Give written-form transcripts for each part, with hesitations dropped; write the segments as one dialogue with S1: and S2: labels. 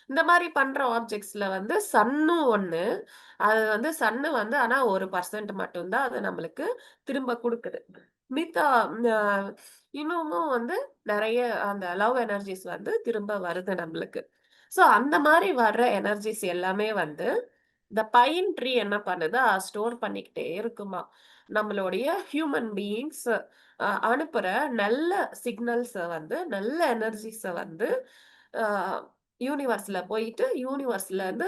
S1: இந்த மாரி பண்ற ஆப்ஜெக்ட்ஸ்ல வந்து சன்னும் ஒண்ணு. அது வந்து சன்னு வந்து ஆனா 1% மட்டும் தான் அது நம்மளுக்கு திரும்ப குடுக்குது. மித்த அ இன்னமும் வந்து நெறைய அந்த லவ் எனர்ஜிஸ் வந்து திரும்ப வருது நம்மளுக்கு. ஸோ அந்த மாரி வர்ற எனர்ஜிஸ் எல்லாமே வந்து இந்த பைன் ட்ரீ என்ன பண்ணுது? ஸ்டோர் பண்ணிக்கிட்டே இருக்குமாம். நம்மளுடைய ஹியூமன் பீயிங்ஸ் அனுப்புற நல்ல சிக்னல்ஸ வந்து, நல்ல எனர்ஜிஸ வந்து அ யூனிவர்ஸ்ல போயிட்டு, யூனிவர்ஸ்லருந்து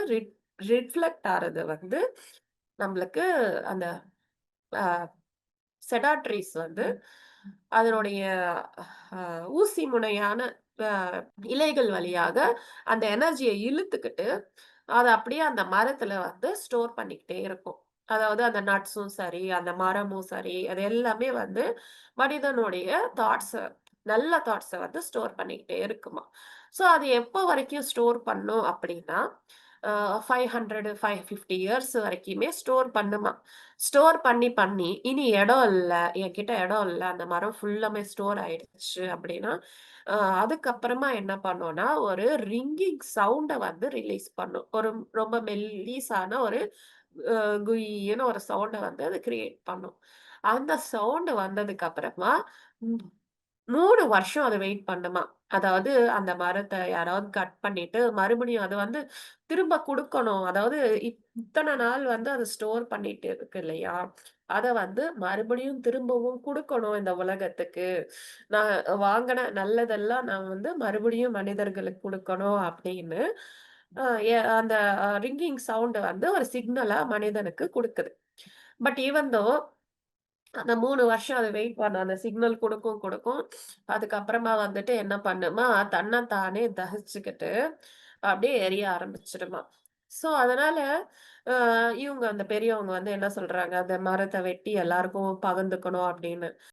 S1: ரிஃப்ளெக்ட் ஆறது வந்து நம்மளுக்கு அந்த அ செடாட்ரிஸ் வந்து அதனுடைய அ ஊசி முனையான அ இலைகள் வழியாக அந்த எனர்ஜிய இழுத்துக்கிட்டு, அத அப்படியே அந்த மரத்துல வந்து ஸ்டோர் பண்ணிக்கிட்டே இருக்கும். அதாவது அந்த நட்ஸும் சரி, அந்த மரமும் சரி, அது எல்லாமே வந்து மனிதனுடைய தாட்ஸ நல்ல தாட்ஸ வந்து ஸ்டோர் பண்ணிக்கிட்டே இருக்குமாம். ஸோ அது எப்போ வரைக்கும் ஸ்டோர் பண்ணும் அப்படின்னா, 500, 550 இயர்ஸ் வரைக்குமே ஸ்டோர் பண்ணுமாம். ஸ்டோர் பண்ணி, இனி இடம் இல்ல, என்கிட்ட இடம் இல்ல, அந்த மரம் ஃபுல்லாமே ஸ்டோர் ஆயிடுச்சு அப்படின்னா, அ அதுக்கப்புறமா என்ன பண்ணும்னா, ஒரு ரிங்கிங் சவுண்ட வந்து ரிலீஸ் பண்ணும். ஒரு ரொம்ப மெல்லிசான ஒரு குய்ன்னு ஒரு சவுண்ட வந்து அது கிரியேட் பண்ணும். அந்த சவுண்ட் வந்ததுக்கு அப்புறமா, ம் 3 வருஷம் அத வெயிட் பண்ணுமாம். அதாவது அந்த மரத்த யாராவது கட் பண்ணிட்டு, மறுபடியும் அத வந்து திரும்ப குடுக்கணும். அதாவது இத்தன நாள் வந்து அத ஸ்டோர் பண்ணிட்டு இருக்கு இல்லையா? அத வந்து மறுபடியும் திரும்பவும் குடுக்கணும் இந்த உலகத்துக்கு. நான் வாங்குன நல்லதெல்லாம் நான் வந்து மறுபடியும் மனிதர்களுக்கு குடுக்கணும் அப்படின்னு, அ எ அந்த ரிங்கிங் சவுண்ட் வந்து ஒரு சிக்னலா மனிதனுக்கு குடுக்குது. பட் ஈவன் தோ அந்த 3 வருஷம் அத வெயிட் பண்ண அந்த சிக்னல் குடுக்கும். அதுக்கப்புறமா வந்துட்டு என்ன பண்ணுமா, தன்ன தானே தகிச்சுக்கிட்டு அப்படியே எரிய ஆரம்பிச்சுருமா. ஸோ அதனால இவங்க அந்த பெரியவங்க வந்து என்ன சொல்றாங்க, அந்த மரத்த வெட்டி எல்லாருக்கும் பகிர்ந்துக்கணும் அப்படின்னு.